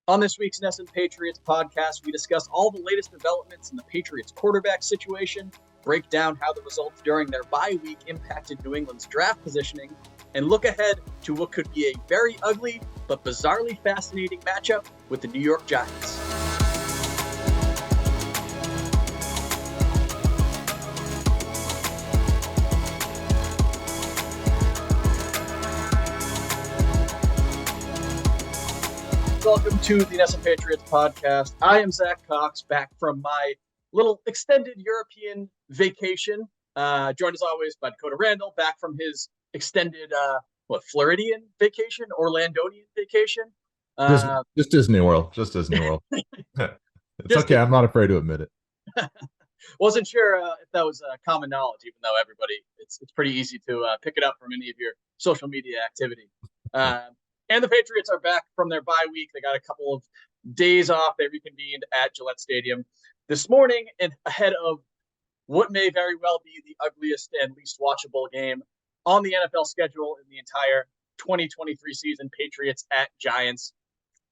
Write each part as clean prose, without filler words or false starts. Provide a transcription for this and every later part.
On this week's NESN Patriots Podcast, we discuss all the latest developments in the Patriots quarterback situation, break down how the results during their bye week impacted New England's draft positioning, and look ahead to what could be a very ugly but bizarrely fascinating matchup with the New York Giants. Welcome to the NESN Patriots Podcast. I am Zack, back from my little extended European vacation. Joined as always by Dakota, Randall, back from his extended, Floridian vacation, Orlandonian vacation. Just Disney World. Just Disney World. It's okay. I'm not afraid to admit it. Wasn't sure if that was common knowledge, even though it's pretty easy to pick it up from any of your social media activity. And the Patriots are back from their bye week. They got a couple of days off. They reconvened at Gillette Stadium this morning and ahead of what may very well be the ugliest and least watchable game on the NFL schedule in the entire 2023 season. Patriots at Giants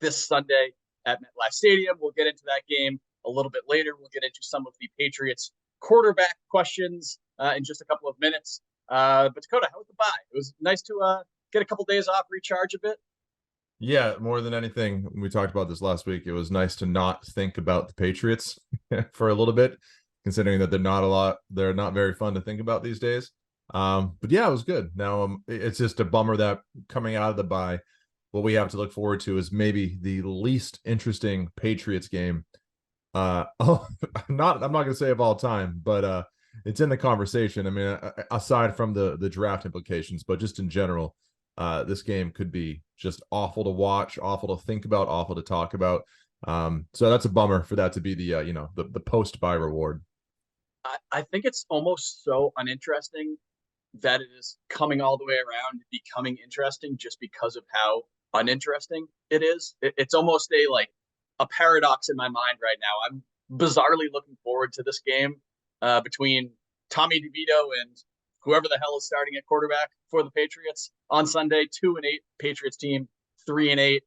this Sunday at MetLife Stadium. We'll get into that game a little bit later. We'll get into some of the Patriots quarterback questions in just a couple of minutes. But Dakota, how was the bye? It was nice to get a couple days off, recharge a bit. Yeah, more than anything, we talked about this last week. It was nice to not think about the Patriots for a little bit, considering that they're not very fun to think about these days. But yeah, it was good. Now it's just a bummer that coming out of the bye, what we have to look forward to is maybe the least interesting Patriots game. I'm not going to say of all time, but it's in the conversation. I mean, aside from the draft implications, but just in general, this game could be just awful to watch, awful to think about, awful to talk about. So that's a bummer for that to be the post-bye reward. I think it's almost so uninteresting that it is coming all the way around, becoming interesting just because of how uninteresting it is. It's almost a paradox in my mind right now. I'm bizarrely looking forward to this game between Tommy DeVito and whoever the hell is starting at quarterback for the Patriots on Sunday. 2-8 Patriots team, 3-8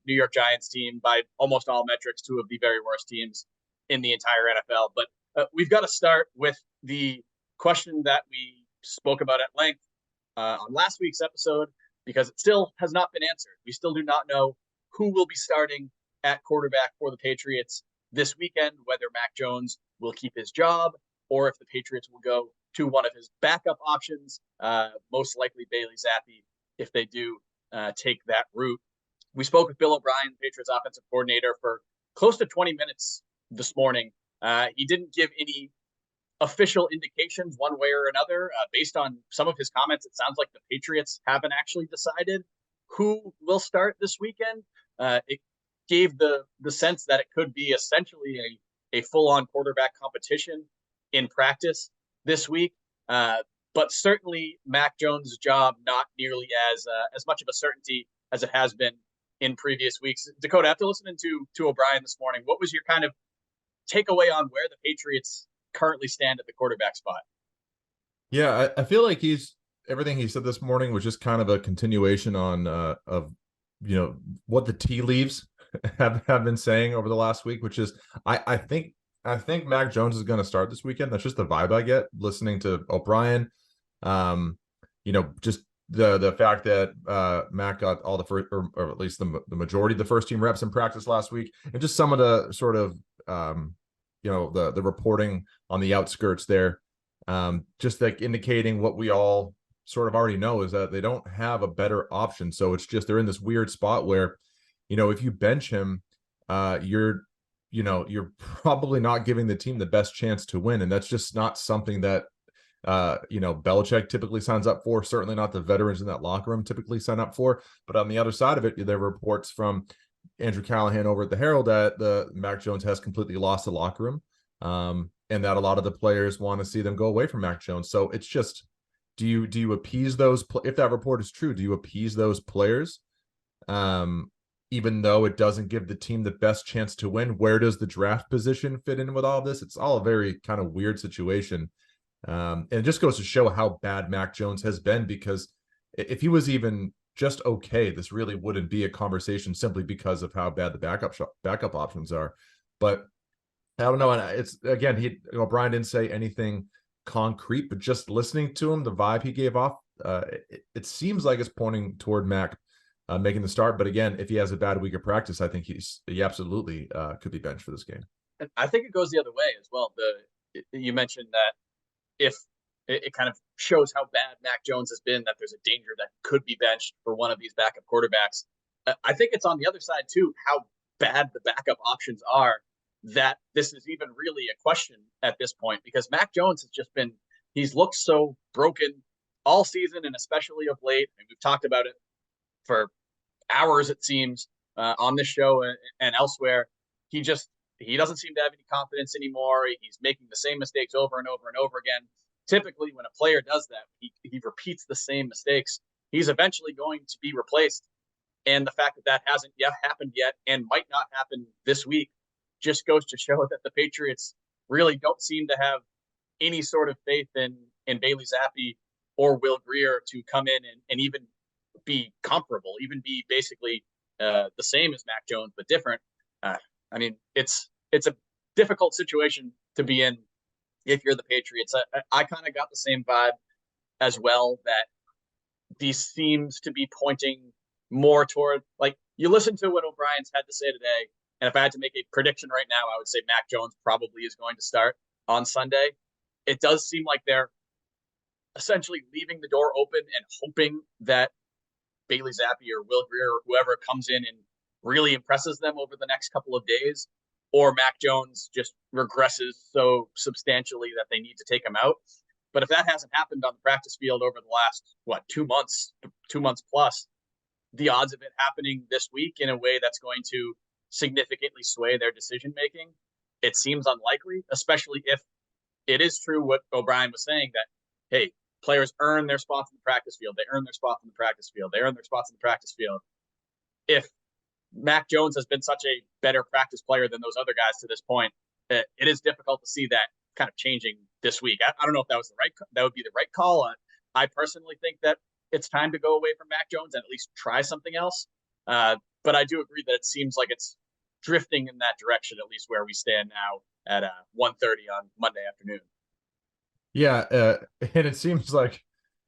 New York Giants team, by almost all metrics, two of the very worst teams in the entire NFL. But we've got to start with the question that we spoke about at length on last week's episode, because it still has not been answered. We still do not know who will be starting at quarterback for the Patriots this weekend, whether Mac Jones will keep his job or if the Patriots will go to one of his backup options, most likely Bailey Zappi, if they do take that route. We spoke with Bill O'Brien, the Patriots offensive coordinator, for close to 20 minutes this morning. He didn't give any official indications one way or another. Based on some of his comments, it sounds like the Patriots haven't actually decided who will start this weekend. It gave the sense that it could be essentially a full-on quarterback competition in practice this week, but certainly Mac Jones' job not nearly as much of a certainty as it has been in previous weeks. Dakota, after listening to O'Brien this morning, what was your kind of takeaway on where the Patriots currently stand at the quarterback spot? Yeah, I feel like everything he said this morning was just kind of a continuation on of what the tea leaves have been saying over the last week, which is I think Mac Jones is going to start this weekend. That's just the vibe I get listening to O'Brien. Just the fact that Mac got all the first, or at least the majority of the first team reps in practice last week, and just some of the sort of the reporting on the outskirts there, just like indicating what we all sort of already know, is that they don't have a better option. So it's just they're in this weird spot where, if you bench him, you're probably not giving the team the best chance to win. And that's just not something that, Belichick typically signs up for. Certainly not the veterans in that locker room typically sign up for. But on the other side of it, there are reports from Andrew Callahan over at the Herald that the Mac Jones has completely lost the locker room, and that a lot of the players want to see them go away from Mac Jones. So it's just, do you appease those? If that report is true, do you appease those players? Even though it doesn't give the team the best chance to win, where does the draft position fit in with all of this? It's all a very kind of weird situation. And it just goes to show how bad Mac Jones has been, because if he was even just okay. This really wouldn't be a conversation simply because of how bad the backup options are. But I don't know. And it's, again, O'Brien didn't say anything concrete, but just listening to him, the vibe he gave off, it seems like it's pointing toward Mac making the start. But again, if he has a bad week of practice, I think he absolutely could be benched for this game. And I think it goes the other way as well. You mentioned that if it kind of shows how bad Mac Jones has been, that there's a danger that could be benched for one of these backup quarterbacks. I think it's on the other side too, how bad the backup options are, that this is even really a question at this point, because Mac Jones has just been, he's looked so broken all season, and especially of late. I mean, we've talked about it for hours, it seems, on this show and elsewhere. He doesn't seem to have any confidence anymore. He's making the same mistakes over and over and over again. Typically, when a player does that, he repeats the same mistakes, he's eventually going to be replaced. And the fact that that hasn't yet happened yet and might not happen this week just goes to show that the Patriots really don't seem to have any sort of faith in Bailey Zappi or Will Grier to come in and even be comparable, even be basically the same as Mac Jones, but different. I mean, it's a difficult situation to be in if you're the Patriots. I kind of got the same vibe as well, that these seems to be pointing more toward, like, you listen to what O'Brien's had to say today, and if I had to make a prediction right now, I would say Mac Jones probably is going to start on Sunday. It does seem like they're essentially leaving the door open and hoping that Bailey Zappi or Will Grier or whoever comes in and really impresses them over the next couple of days, or Mac Jones just regresses so substantially that they need to take him out. But if that hasn't happened on the practice field over the last, 2 months plus, the odds of it happening this week in a way that's going to significantly sway their decision making, it seems unlikely, especially if it is true what O'Brien was saying, that, hey, players earn their spots in the practice field. They earn their spots in the practice field. They earn their spots in the practice field. If Mac Jones has been such a better practice player than those other guys to this point, it is difficult to see that kind of changing this week. I don't know if that would be the right call. I personally think that it's time to go away from Mac Jones and at least try something else. But I do agree that it seems like it's drifting in that direction, at least where we stand now at 1:30 on Monday afternoon. Yeah, and it seems like,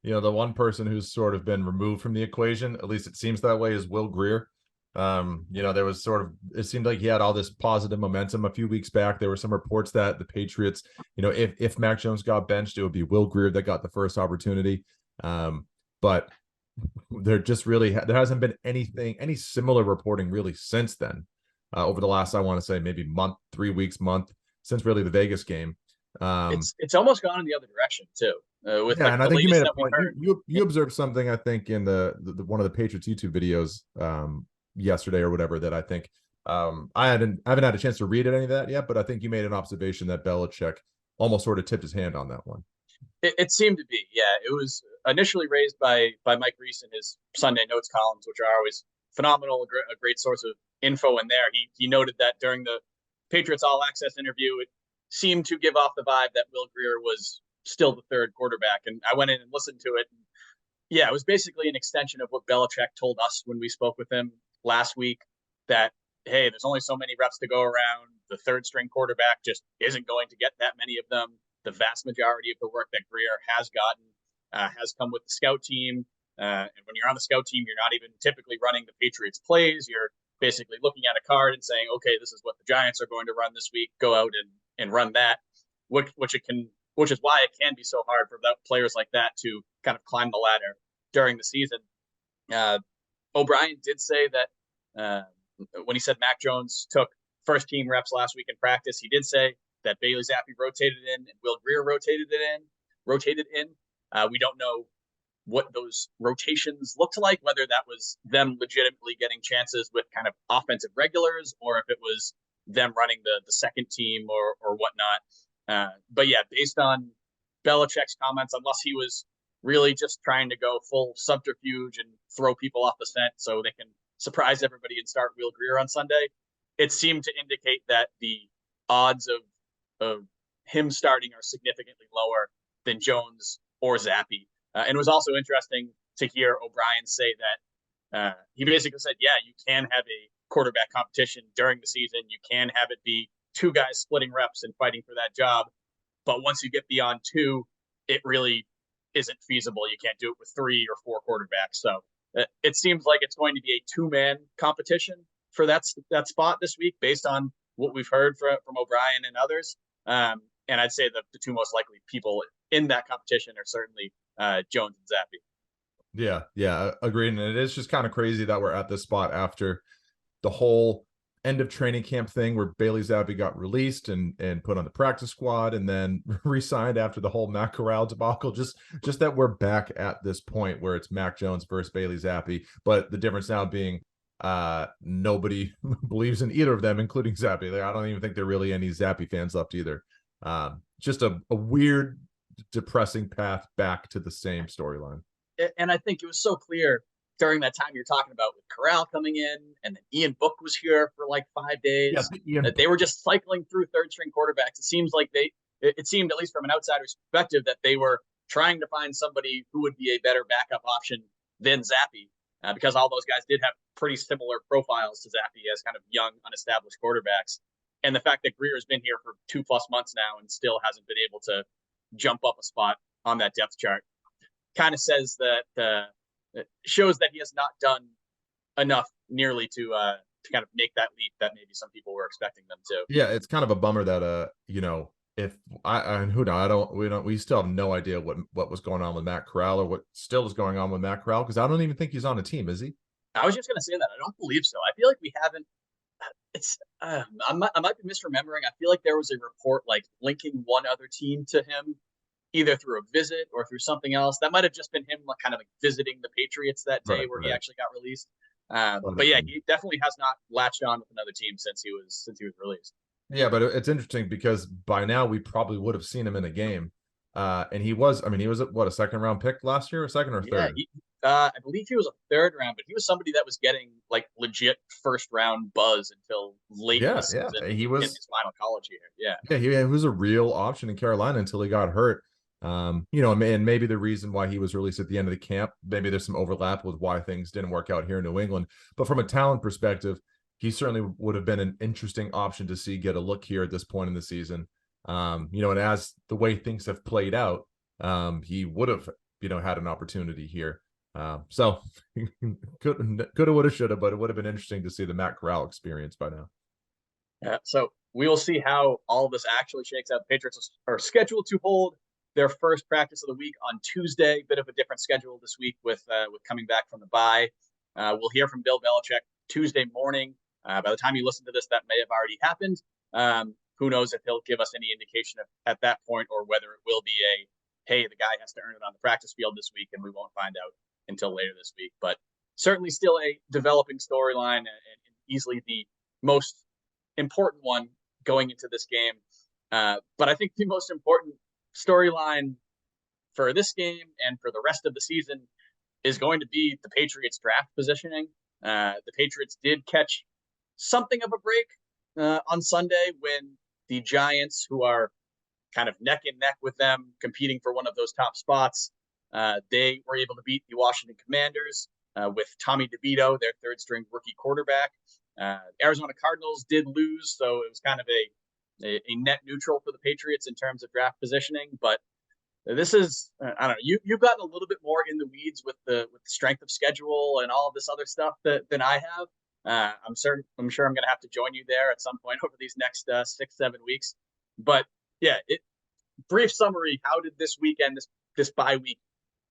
the one person who's sort of been removed from the equation, at least it seems that way, is Will Grier. There was it seemed like he had all this positive momentum a few weeks back. There were some reports that the Patriots, if Mac Jones got benched, it would be Will Grier that got the first opportunity. But there hasn't been any similar reporting really since then, over the last, I want to say, maybe month, 3 weeks, month, since really the Vegas game. It's almost gone in the other direction too. And I think you made a point. You observed something, I think, in the one of the Patriots YouTube videos yesterday or whatever, that I think I haven't had a chance to read any of that yet, but I think you made an observation that Belichick almost sort of tipped his hand on that one. It seemed to be, yeah. It was initially raised by Mike Reese in his Sunday Notes columns, which are always phenomenal, a great source of info in there. He noted that during the Patriots All Access interview, it seemed to give off the vibe that Will Grier was still the third quarterback. And I went in and listened to it. And yeah, it was basically an extension of what Belichick told us when we spoke with him last week, that, hey, there's only so many reps to go around. The third string quarterback just isn't going to get that many of them. The vast majority of the work that Grier has gotten has come with the scout team. And when you're on the scout team, you're not even typically running the Patriots plays. You're basically looking at a card and saying, okay, this is what the Giants are going to run this week. Go out and run that, which is why it can be so hard for players like that to kind of climb the ladder during the season. O'Brien did say that when he said Mac Jones took first team reps last week in practice, he did say that Bailey Zappi rotated in and Will Grier rotated in. We don't know what those rotations looked like, whether that was them legitimately getting chances with kind of offensive regulars, or if it was them running the second team or whatnot. But yeah, based on Belichick's comments, unless he was really just trying to go full subterfuge and throw people off the scent so they can surprise everybody and start Will Grier on Sunday, it seemed to indicate that the odds of him starting are significantly lower than Jones or Zappi. And it was also interesting to hear O'Brien say that He basically said, yeah, you can have a quarterback competition during the season. You can have it be two guys splitting reps and fighting for that job. But once you get beyond two, it really isn't feasible. You can't do it with 3 or 4 quarterbacks. So it seems like it's going to be a 2-man competition for that spot this week, based on what we've heard from O'Brien and others. And I'd say the 2 most likely people in that competition are certainly Jones and Zappy. Yeah, agreed. And it is just kind of crazy that we're at this spot after the whole end of training camp thing where Bailey Zappi got released and put on the practice squad and then re-signed after the whole Matt Corral debacle. Just that we're back at this point where it's Mac Jones versus Bailey Zappi, but the difference now being nobody believes in either of them, including Zappi. I don't even think there are really any Zappi fans left either. Just a weird, depressing path back to the same storyline. And I think it was so clear during that time you're talking about with Corral coming in, and then Ian Book was here for like 5 days. That they were just cycling through third-string quarterbacks. It seems like it seemed, at least from an outsider's perspective, that they were trying to find somebody who would be a better backup option than Zappi, because all those guys did have pretty similar profiles to Zappi as kind of young, unestablished quarterbacks. And the fact that Greer's been here for 2+ months now and still hasn't been able to jump up a spot on that depth chart kind of says that shows that he has not done enough nearly to kind of make that leap that maybe some people were expecting them to. Yeah, it's kind of a bummer that if we still have no idea what was going on with Matt Corral or what still is going on with Matt Corral, because I don't even think he's on a team, is he? I was just going to say that. I don't believe so. I feel like we haven't. It's I might be misremembering. I feel like there was a report like linking one other team to him, either through a visit or through something else. That might have just been him, like kind of like visiting the Patriots that day where he actually got released. But yeah, he definitely has not latched on with another team since he was released. Yeah, but it's interesting because by now we probably would have seen him in a game. And he was a second-round pick last year, or second or third? I believe he was a 3rd round, but he was somebody that was getting like legit 1st-round buzz until late in the season. He was in his final college year. He was a real option in Carolina until he got hurt. And maybe the reason why he was released at the end of the camp, maybe there's some overlap with why things didn't work out here in New England. But from a talent perspective, he certainly would have been an interesting option to see get a look here at this point in the season. And as the way things have played out, he would have, had an opportunity here. So coulda, woulda, shoulda, but it would have been interesting to see the Matt Corral experience by now. Yeah, so we will see how all of this actually shakes out. The Patriots are scheduled to hold their first practice of the week on Tuesday. Bit of a different schedule this week with coming back from the bye. We'll hear from Bill Belichick Tuesday morning. By the time you listen to this, that may have already happened. Who knows if he'll give us any indication at that point, or whether it will be hey, the guy has to earn it on the practice field this week, and we won't find out until later this week. But certainly still a developing storyline, and easily the most important one going into this game. But I think the most important storyline for this game and for the rest of the season is going to be the Patriots draft positioning. The Patriots did catch something of a break on Sunday when the Giants, who are kind of neck and neck with them, competing for one of those top spots, they were able to beat the Washington Commanders with Tommy DeVito, their 3rd-string rookie quarterback. Arizona Cardinals did lose, so it was kind of a net neutral for the Patriots in terms of draft positioning. But this is, I don't know, you've gotten a little bit more in the weeds with the strength of schedule and all of this other stuff than I have. I'm sure I'm going to have to join you there at some point over these next 6-7 weeks. But yeah, brief summary: how did this weekend, this bye week,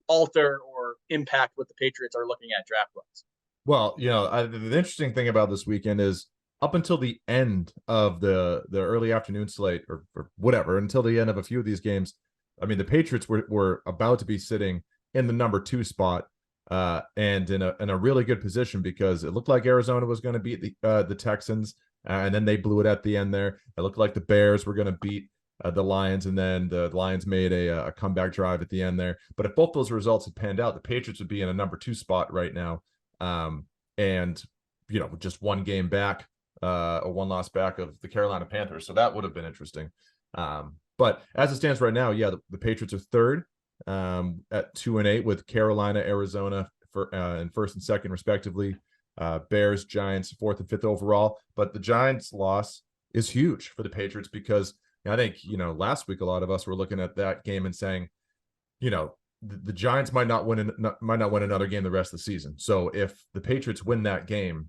alter or impact what the Patriots are looking at draft-wise? Well, the interesting thing about this weekend is up until the end of the early afternoon slate or whatever, until the end of a few of these games, I mean, the Patriots were about to be sitting in the number 2 spot and in a really good position, because it looked like Arizona was going to beat the Texans, and then they blew it at the end there. It looked like the Bears were going to beat the Lions, and then the Lions made a comeback drive at the end there. But if both those results had panned out, the Patriots would be in a number 2 spot right now, and just one game back, or one loss back of the Carolina Panthers. So that would have been interesting. But as it stands right now, the Patriots are 3rd at 2-8, with Carolina, Arizona in first and second respectively. Bears, Giants, fourth and fifth overall. But the Giants' loss is huge for the Patriots because I think, last week a lot of us were looking at that game and saying, the Giants might not win another game the rest of the season. So if the Patriots win that game,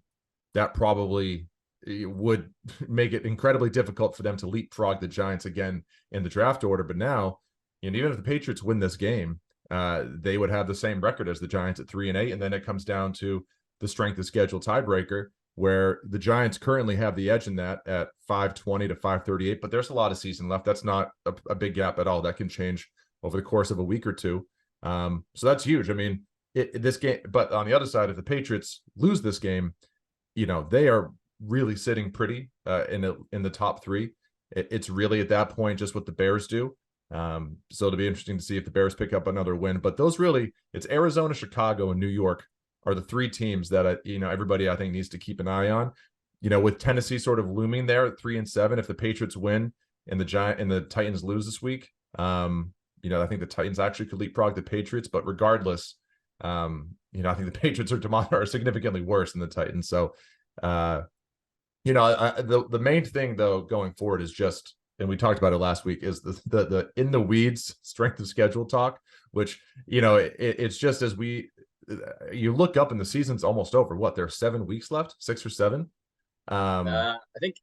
that probably would make it incredibly difficult for them to leapfrog the Giants again in the draft order. But now, even if the Patriots win this game, they would have the same record as the Giants at 3-8, and then it comes down to the strength of schedule tiebreaker, where the Giants currently have the edge in that at 520 to 538, but there's a lot of season left. That's not a big gap at all. That can change over the course of a week or two. So that's huge. I mean, this game, but on the other side, if the Patriots lose this game, they are really sitting pretty in the top three. It's really at that point just what the Bears do. So it'll be interesting to see if the Bears pick up another win. But those really, it's Arizona, Chicago, and New York are the three teams that everybody I think needs to keep an eye on. With Tennessee sort of looming there at 3-7, if the Patriots win and the Titans lose this week, I think the Titans actually could leapfrog the Patriots. But regardless, I think the Patriots are significantly worse than the Titans. So, the main thing though going forward is just, and we talked about it last week, is the in the weeds strength of schedule talk, which it's just as you look up and the season's almost over. What, there's 7 weeks left, 6 or 7? I think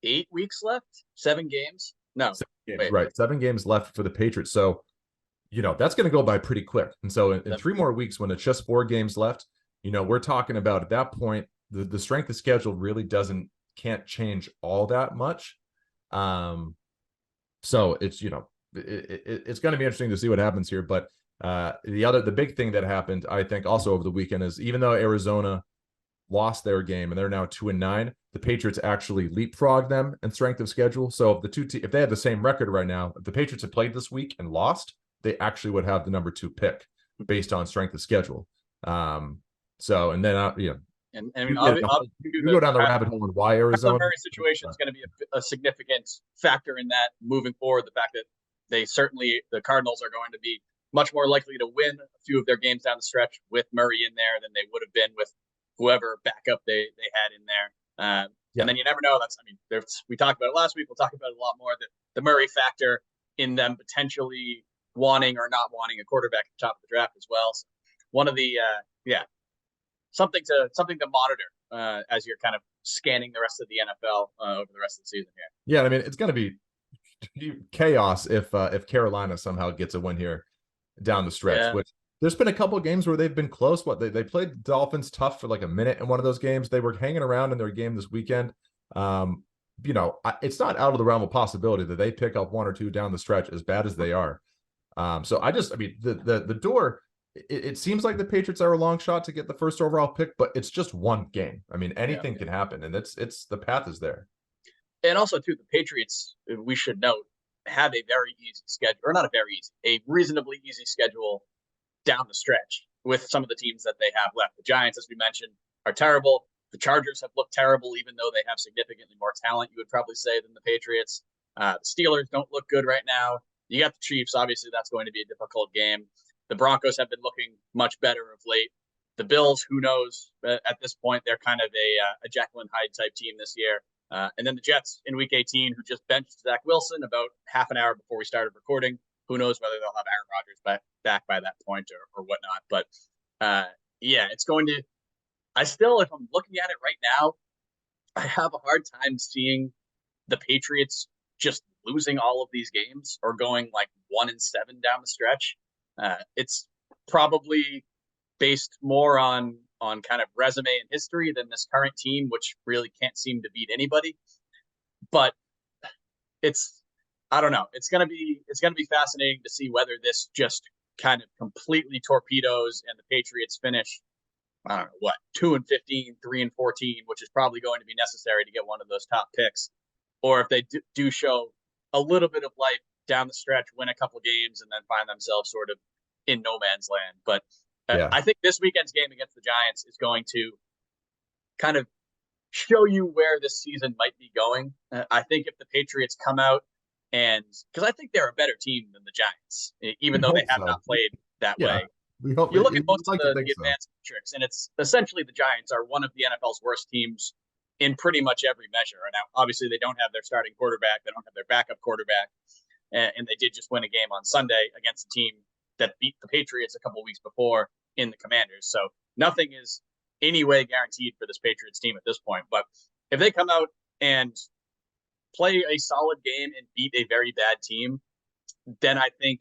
8 weeks left, 7 games. No, 7 games, right? 7 games left for the Patriots. So, that's going to go by pretty quick. And so in 3 more weeks, when it's just 4 games left, we're talking about at that point, the strength of schedule really can't change all that much. So it's, it's going to be interesting to see what happens here. But the big thing that happened, I think, also over the weekend is, even though Arizona lost their game and they're now 2-9, the Patriots actually leapfrogged them in strength of schedule. So if they had the same record right now, if the Patriots had played this week and lost, they actually would have the number 2 pick based on strength of schedule. So, and then and you go down the rabbit hole and why Arizona. The Murray situation is going to be a significant factor in that moving forward. The fact that the Cardinals are going to be much more likely to win a few of their games down the stretch with Murray in there than they would have been with whoever backup they had in there. And then you never know. We talked about it last week. We'll talk about it a lot more. The Murray factor in them potentially wanting or not wanting a quarterback at the top of the draft as well. So one of the something to monitor as you're kind of scanning the rest of the NFL over the rest of the season here. Yeah, I mean, it's going to be chaos if Carolina somehow gets a win here down the stretch. Which there's been a couple of games where they've been close. They played the Dolphins tough for like a minute in one of those games. They were hanging around in their game this weekend. It's not out of the realm of possibility that they pick up 1 or 2 down the stretch, as bad as they are. So the door. It seems like the Patriots are a long shot to get the first overall pick, but it's just one game. I mean, anything can happen, and it's the path is there. And also, too, the Patriots, we should note, have a very easy schedule, or not a very easy, a reasonably easy schedule down the stretch with some of the teams that they have left. The Giants, as we mentioned, are terrible. The Chargers have looked terrible, even though they have significantly more talent, you would probably say, than the Patriots. The Steelers don't look good right now. You got the Chiefs. Obviously, that's going to be a difficult game. The Broncos have been looking much better of late. The Bills, who knows? At this point, they're kind of a Jekyll and Hyde type team this year. And then the Jets in Week 18, who just benched Zach Wilson about half an hour before we started recording. Who knows whether they'll have Aaron Rodgers back by that point or whatnot. But it's going to. If I'm looking at it right now, I have a hard time seeing the Patriots just losing all of these games or going like 1-7 down the stretch. It's probably based more on kind of resume and history than this current team, which really can't seem to beat anybody. But I don't know. It's gonna be fascinating to see whether this just kind of completely torpedoes and the Patriots finish, I don't know what, 2-15, 3-14, which is probably going to be necessary to get one of those top picks, or if they do show a little bit of life down the stretch, win a couple games, and then find themselves sort of in no man's land. But I think this weekend's game against the Giants is going to kind of show you where this season might be going. I think if the Patriots come out because I think they're a better team than the Giants, even though they have not played that way. We hope You look at you'd most of like to think the so. advanced metrics, and it's essentially the Giants are one of the NFL's worst teams in pretty much every measure. And now, obviously, they don't have their starting quarterback, they don't have their backup quarterback, and they did just win a game on Sunday against a team that beat the Patriots a couple weeks before in the Commanders. So nothing is any way guaranteed for this Patriots team at this point. But if they come out and play a solid game and beat a very bad team, then I think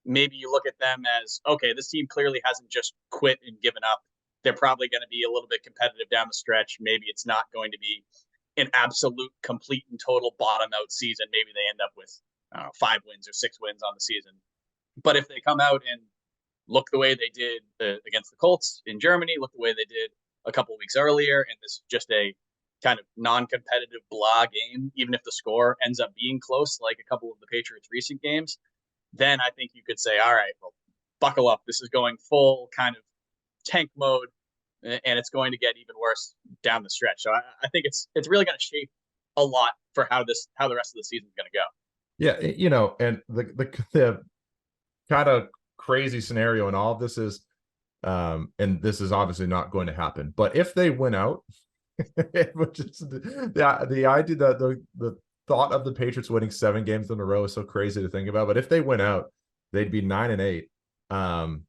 maybe you look at them as, okay, this team clearly hasn't just quit and given up. They're probably going to be a little bit competitive down the stretch. Maybe it's not going to be an absolute, complete, and total bottom out season. Maybe they end up with 5 wins or 6 wins on the season. But if they come out and look the way they did against the Colts in Germany, look the way they did a couple of weeks earlier, and this is just a kind of non-competitive blah game, even if the score ends up being close, like a couple of the Patriots' recent games, then I think you could say, all right, well, buckle up. This is going full kind of tank mode, and it's going to get even worse down the stretch. So I think it's really going to shape a lot for how the rest of the season is going to go. Yeah, and the kind of crazy scenario in all of this is, and this is obviously not going to happen, but if they win out, which is the idea that the thought of the Patriots winning 7 games in a row is so crazy to think about. But if they win out, they'd be 9-8. And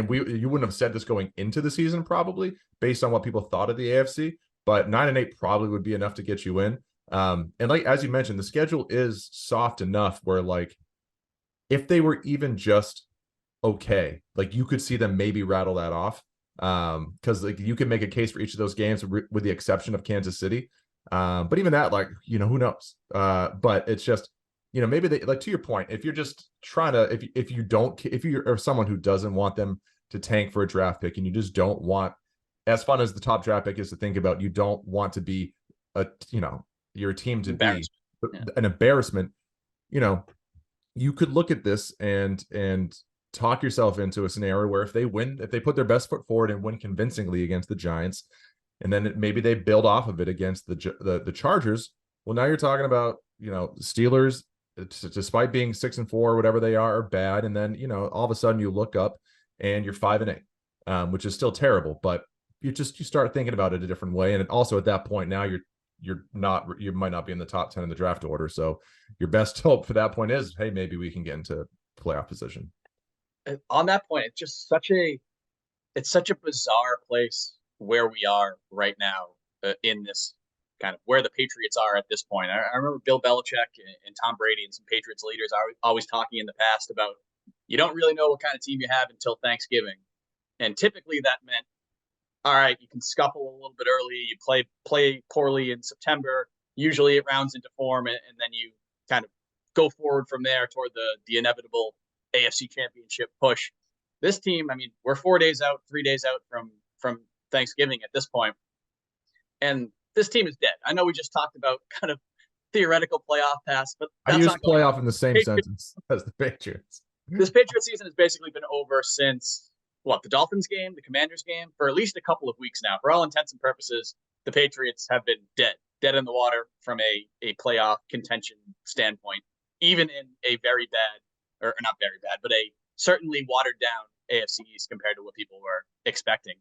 you wouldn't have said this going into the season, probably based on what people thought of the AFC, but 9-8 probably would be enough to get you in. And like, as you mentioned, the schedule is soft enough where, like, if they were even just okay, like, you could see them maybe rattle that off. Because, like, you can make a case for each of those games with the exception of Kansas City. But even that, like, who knows? But it's just, maybe they, like, to your point, if you're just trying to, if you're someone who doesn't want them to tank for a draft pick, and you just don't want, as fun as the top draft pick is to think about, you don't want to be your team to be an embarrassment. You could look at this and talk yourself into a scenario where if they put their best foot forward and win convincingly against the Giants, and then maybe they build off of it against the Chargers. Well, now you're talking about, Steelers, despite being 6-4 or whatever they are bad. And then, all of a sudden you look up and you're 5-8, which is still terrible, but you start thinking about it a different way. And also at that point, now you might not be in the top 10 in the draft order. So your best hope for that point is, hey, maybe we can get into playoff position. On that point, it's such a bizarre place where we are right now in this kind of where the Patriots are at this point. I remember Bill Belichick and Tom Brady and some Patriots leaders are always talking in the past about, you don't really know what kind of team you have until Thanksgiving. And typically that meant, all right, you can scuffle a little bit early, you play poorly in September, usually it rounds into form, and then you kind of go forward from there toward the inevitable AFC Championship push. This team, I mean, we're 3 days out from Thanksgiving at this point, and this team is dead. I know we just talked about kind of theoretical playoff pass, but I use playoff in the same sentence as the Patriots. This Patriots season has basically been over since the Dolphins game, the Commanders game, for at least a couple of weeks now. For all intents and purposes, the Patriots have been dead in the water from a playoff contention standpoint, even in a very bad, or not very bad, but a certainly watered down AFC East compared to what people were expecting.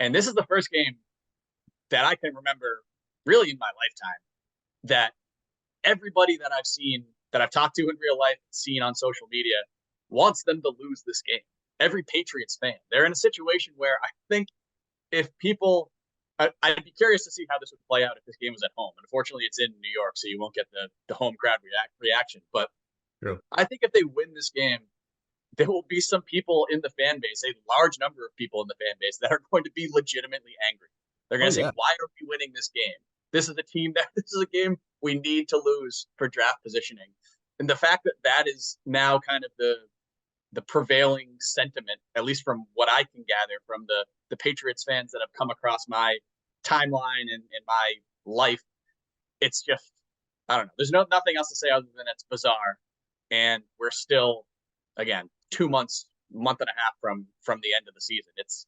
And this is the first game that I can remember really in my lifetime that everybody that I've seen, that I've talked to in real life, seen on social media, wants them to lose this game. Every Patriots fan, they're in a situation where I think if people, I'd be curious to see how this would play out if this game was at home. And unfortunately, it's in New York, so you won't get the home crowd reaction. But True. I think if they win this game, there will be some people in the fan base, a large number of people in the fan base, that are going to be legitimately angry. They're going to say, why are we winning this game? This is a game we need to lose for draft positioning. And the fact that is now kind of the prevailing sentiment, at least from what I can gather from the Patriots fans that have come across my timeline and my life, it's just, I don't know. There's nothing else to say other than it's bizarre. And we're still, again, 2 months, month and a half from the end of the season. It's,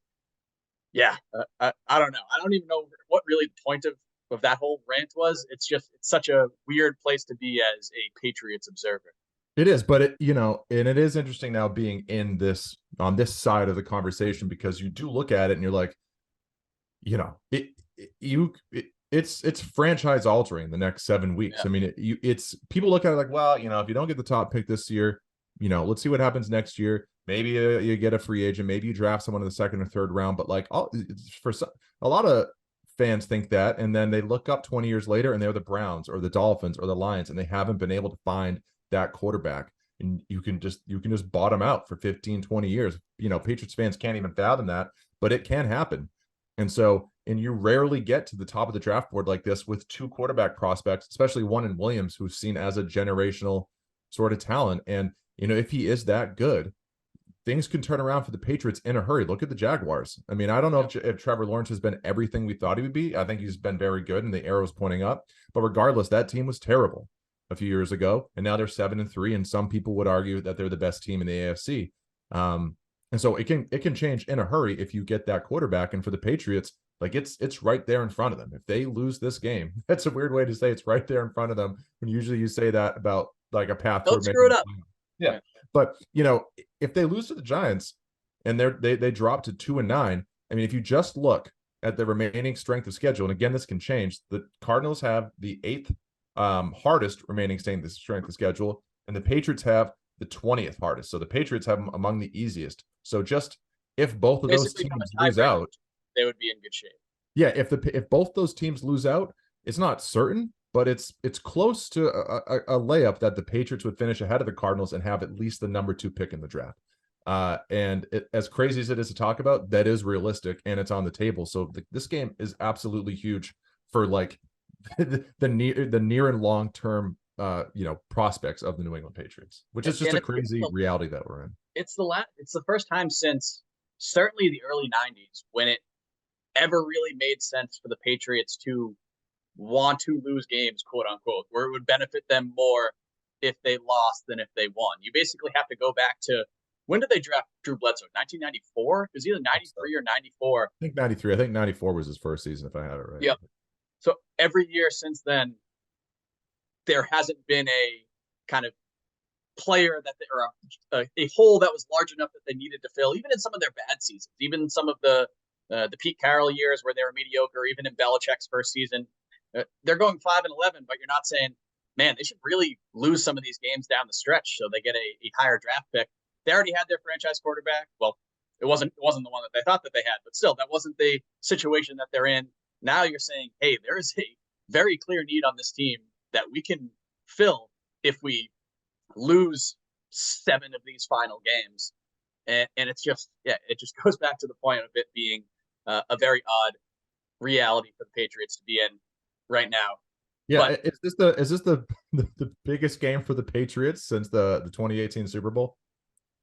I don't know. I don't even know what really the point of that whole rant was. It's such a weird place to be as a Patriots observer. It is, but and it is interesting now being on this side of the conversation, because you do look at it and you're like, it's franchise altering the next 7 weeks. Yeah. I mean, it's people look at it like, well, if you don't get the top pick this year, let's see what happens next year. Maybe you get a free agent, maybe you draft someone in the second or third round, but like a lot of fans think that, and then they look up 20 years later and they're the Browns or the Dolphins or the Lions, and they haven't been able to find that quarterback. And you can just bottom out for 15, 20 years. Patriots fans can't even fathom that, but it can happen. And you rarely get to the top of the draft board like this with two quarterback prospects, especially one in Williams, who's seen as a generational sort of talent. And, if he is that good, things can turn around for the Patriots in a hurry. Look at the Jaguars. I mean, I don't know if Trevor Lawrence has been everything we thought he would be. I think he's been very good and the arrow's pointing up. But regardless, that team was terrible a few years ago, and now they're 7-3. And some people would argue that they're the best team in the AFC. And so it can change in a hurry if you get that quarterback. And for the Patriots, like it's right there in front of them. If they lose this game, that's a weird way to say it's right there in front of them. And usually you say that about like a path. Don't screw it up. Yeah. But if they lose to the Giants and they drop to 2-9, I mean, if you just look at the remaining strength of schedule, and again, this can change, the Cardinals have the 8th hardest remaining strength of schedule, and the Patriots have the 20th hardest. So the Patriots have them among the easiest. So just if both of those teams lose out, they would be in good shape. Yeah, if both those teams lose out, it's not certain, but it's close to a layup that the Patriots would finish ahead of the Cardinals and have at least the number 2 pick in the draft. And as crazy as it is to talk about, that is realistic and it's on the table. So this game is absolutely huge for like the near and long term prospects of the New England Patriots, which is just a crazy reality that we're in. It's the first time since certainly the early 90s when it ever really made sense for the Patriots to want to lose games, quote unquote, where it would benefit them more if they lost than if they won. You basically have to go back to, when did they draft Drew Bledsoe? 1994? It was either 93 or 94. I think 93. I think 94 was his first season, if I have it right. Yep. So every year since then, there hasn't been a kind of player or a hole that was large enough that they needed to fill, even in some of their bad seasons, even some of the Pete Carroll years where they were mediocre, even in Belichick's first season. They're going 5-11, but you're not saying, man, they should really lose some of these games down the stretch so they get a higher draft pick. They already had their franchise quarterback. Well, it wasn't the one that they thought that they had, but still, that wasn't the situation that they're in. Now you're saying, hey, there is a very clear need on this team that we can fill if we lose 7 of these final games. And it's just, it just goes back to the point of it being a very odd reality for the Patriots to be in right now. Yeah, but is this the biggest game for the Patriots since the 2018 Super Bowl?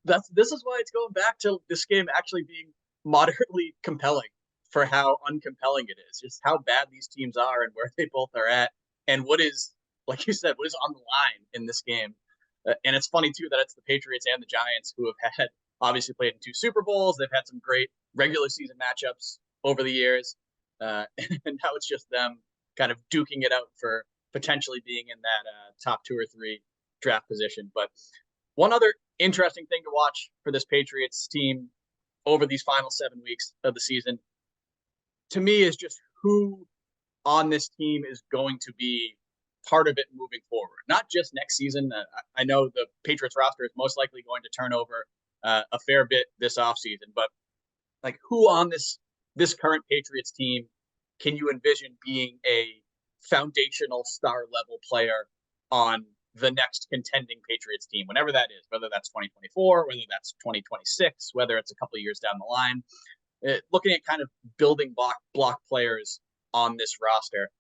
This is why it's going back to this game actually being moderately compelling for how uncompelling it is. Just how bad these teams are and where they both are at, and what is, like you said, what is on the line in this game. And it's funny too that it's the Patriots and the Giants who have had obviously played in 2 Super Bowls. They've had some great regular season matchups over the years, and now it's just them kind of duking it out for potentially being in that top 2 or 3 draft position. But one other interesting thing to watch for this Patriots team over these final 7 weeks of the season, to me, is just who on this team is going to be part of it moving forward. Not just next season. I know the Patriots roster is most likely going to turn over a fair bit this offseason, but like, who on this current Patriots team can you envision being a foundational star level player on the next contending Patriots team, whenever that is, whether that's 2024, whether that's 2026, whether it's a couple of years down the line? Looking at kind of building block players on this roster,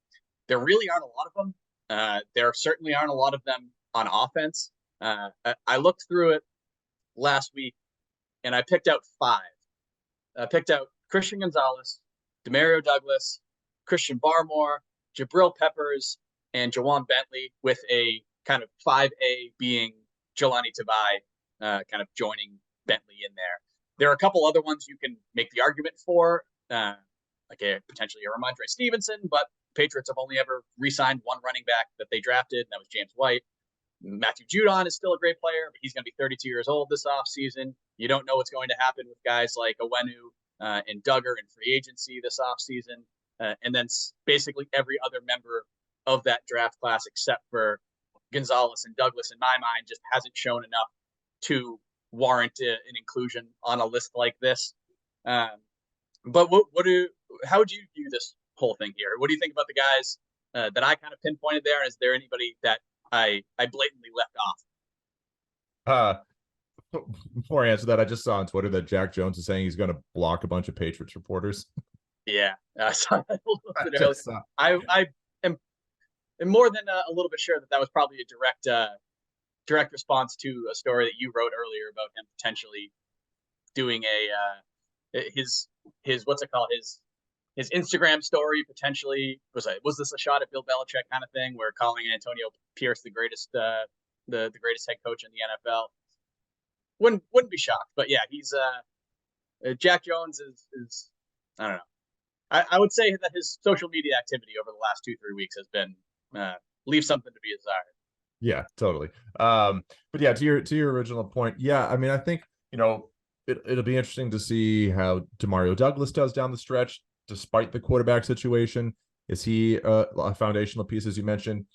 there really aren't a lot of them. There certainly aren't a lot of them on offense. I looked through it last week and I picked out 5. I picked out Christian Gonzalez, Demario Douglas, Christian Barmore, Jabril Peppers, and Jawan Bentley, with a kind of 5A being Jelani Tabai kind of joining Bentley in there. There are a couple other ones you can make the argument for, like potentially a Ramondre Stevenson, but Patriots have only ever re-signed one running back that they drafted, and that was James White. Matthew Judon is still a great player, but he's going to be 32 years old this offseason. You don't know what's going to happen with guys like Owenu and Duggar in free agency this offseason. And then basically every other member of that draft class, except for Gonzalez and Douglas, in my mind, just hasn't shown enough to warrant an inclusion on a list like this. But how would you view this whole thing here? What do you think about the guys that I kind of pinpointed there? Is there anybody that I blatantly left off? Before I answer that, I just saw on Twitter that Jack Jones is saying he's going to block a bunch of Patriots reporters. Yeah, I saw that a little bit earlier. I am more than a little bit sure that was probably a direct response to a story that you wrote earlier about him potentially doing his what's it called, his Instagram story potentially was this a shot at Bill Belichick kind of thing, where calling Antonio Pierce the greatest the greatest head coach in the NFL. Wouldn't be shocked, but yeah, he's Jack Jones is I don't know. I would say that his social media activity over the last 2-3 weeks has been leave something to be desired. Yeah, totally. But yeah, to your original point, yeah, I mean, I think, it'll be interesting to see how Demario Douglas does down the stretch, despite the quarterback situation. Is he a foundational piece, as you mentioned?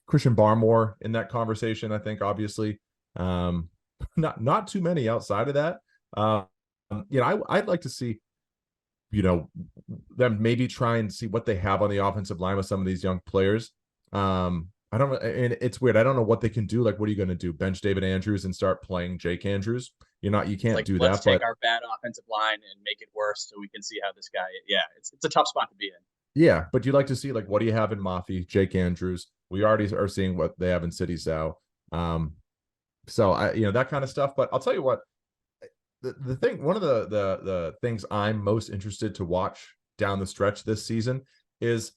Christian Barmore in that conversation, I think, obviously. Not too many outside of that. I'd like to see, them maybe try and see what they have on the offensive line with some of these young players. I don't, and it's weird. I don't know what they can do. Like, what are you going to do? Bench David Andrews and start playing Jake Andrews? You can't do that. Let's take our bad offensive line and make it worse so we can see how this guy. Yeah, it's a tough spot to be in. Yeah, but you like to see, like, what do you have in Mafi, Jake Andrews? We already are seeing what they have in City Sao. So that kind of stuff. But I'll tell you what, the thing, one of the things I'm most interested to watch down the stretch this season is,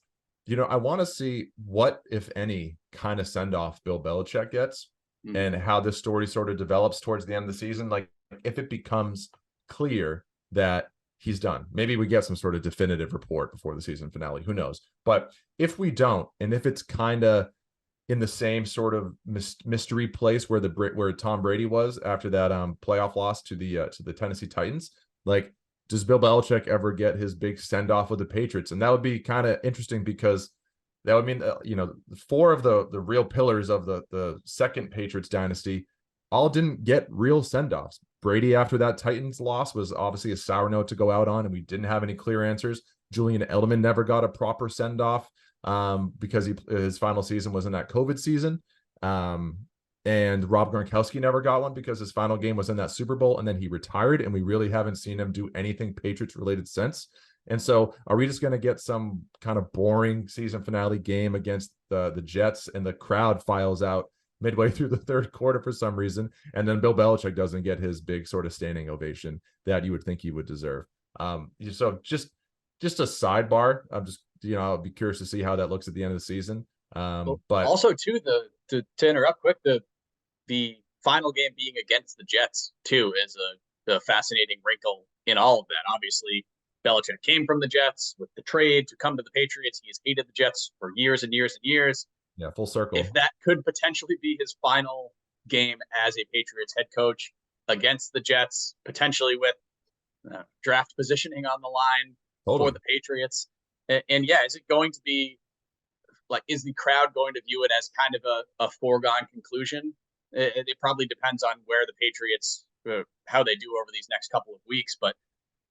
I want to see what, if any, kind of send off Bill Belichick gets, and how this story sort of develops towards the end of the season. Like, if it becomes clear that he's done, maybe we get some sort of definitive report before the season finale. Who knows? But if we don't, and if it's kind of in the same sort of mystery place where Tom Brady was after that playoff loss to the Tennessee Titans, like, does Bill Belichick ever get his big send off with the Patriots? And that would be kind of interesting, because that would mean, 4 of the real pillars of the second Patriots dynasty all didn't get real send offs. Brady, after that Titans loss, was obviously a sour note to go out on, and we didn't have any clear answers. Julian Edelman never got a proper send off because his final season was in that COVID season. And Rob Gronkowski never got one because his final game was in that Super Bowl, and then he retired, and we really haven't seen him do anything Patriots related since. And so, are we just going to get some kind of boring season finale game against the Jets, and the crowd files out midway through the third quarter for some reason, and then Bill Belichick doesn't get his big sort of standing ovation that you would think he would deserve? So just a sidebar. I'm just, I'll be curious to see how that looks at the end of the season. But also too, to interrupt quick, the final game being against the Jets too is a fascinating wrinkle in all of that. Obviously, Belichick came from the Jets with the trade to come to the Patriots. He has hated the Jets for years and years and years. Yeah, full circle. If that could potentially be his final game as a Patriots head coach against the Jets, potentially with draft positioning on the line for the Patriots. And yeah, is it going to be like, is the crowd going to view it as kind of a foregone conclusion? It probably depends on where the Patriots, how they do over these next couple of weeks. But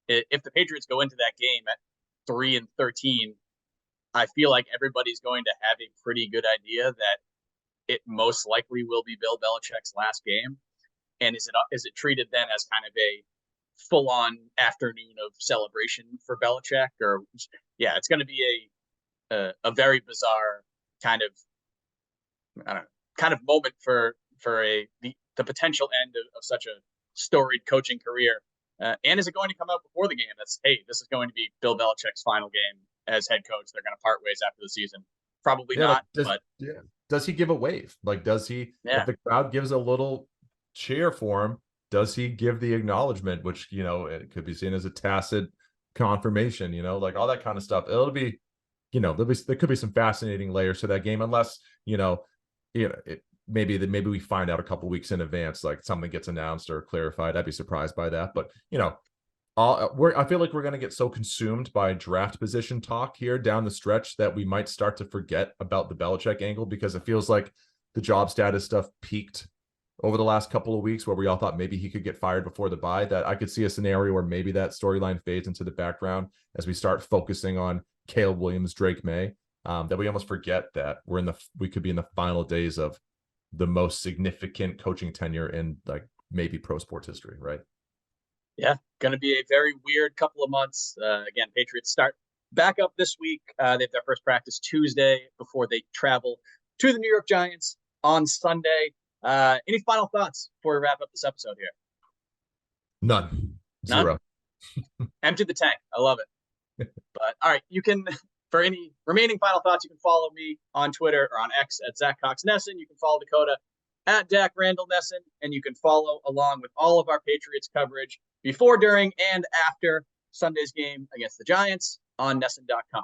if the Patriots go into that game at 3-13, I feel like everybody's going to have a pretty good idea that it most likely will be Bill Belichick's last game. And is it treated then as kind of a full-on afternoon of celebration for Belichick? Or yeah, it's going to be a very bizarre kind of moment for the potential end of such a storied coaching career. And is it going to come out before the game? This is going to be Bill Belichick's final game as head coach. They're going to part ways after the season. Probably not. Does he give a wave? Like, does he? Yeah. If the crowd gives a little cheer for him, does he give the acknowledgement? Which, it could be seen as a tacit confirmation. Like all that kind of stuff. It'll be, there could be some fascinating layers to that game, unless maybe we find out a couple weeks in advance, like something gets announced or clarified. I'd be surprised by that. But, I feel like we're going to get so consumed by draft position talk here down the stretch that we might start to forget about the Belichick angle, because it feels like the job status stuff peaked over the last couple of weeks, where we all thought maybe he could get fired before the bye. That I could see a scenario where maybe that storyline fades into the background as we start focusing on Caleb Williams, Drake May, that we almost forget that we could be in the final days of the most significant coaching tenure in like maybe pro sports history, right? Yeah, going to be a very weird couple of months. Again, Patriots start back up this week. They have their first practice Tuesday before they travel to the New York Giants on Sunday. Any final thoughts before we wrap up this episode here? None. Zero. Empty the tank. I love it. But all right, you can, for any remaining final thoughts, you can follow me on Twitter or on X at Zack NESN. You can follow Dakota at Randall NESN, and you can follow along with all of our Patriots coverage before, during, and after Sunday's game against the Giants on NESN.com.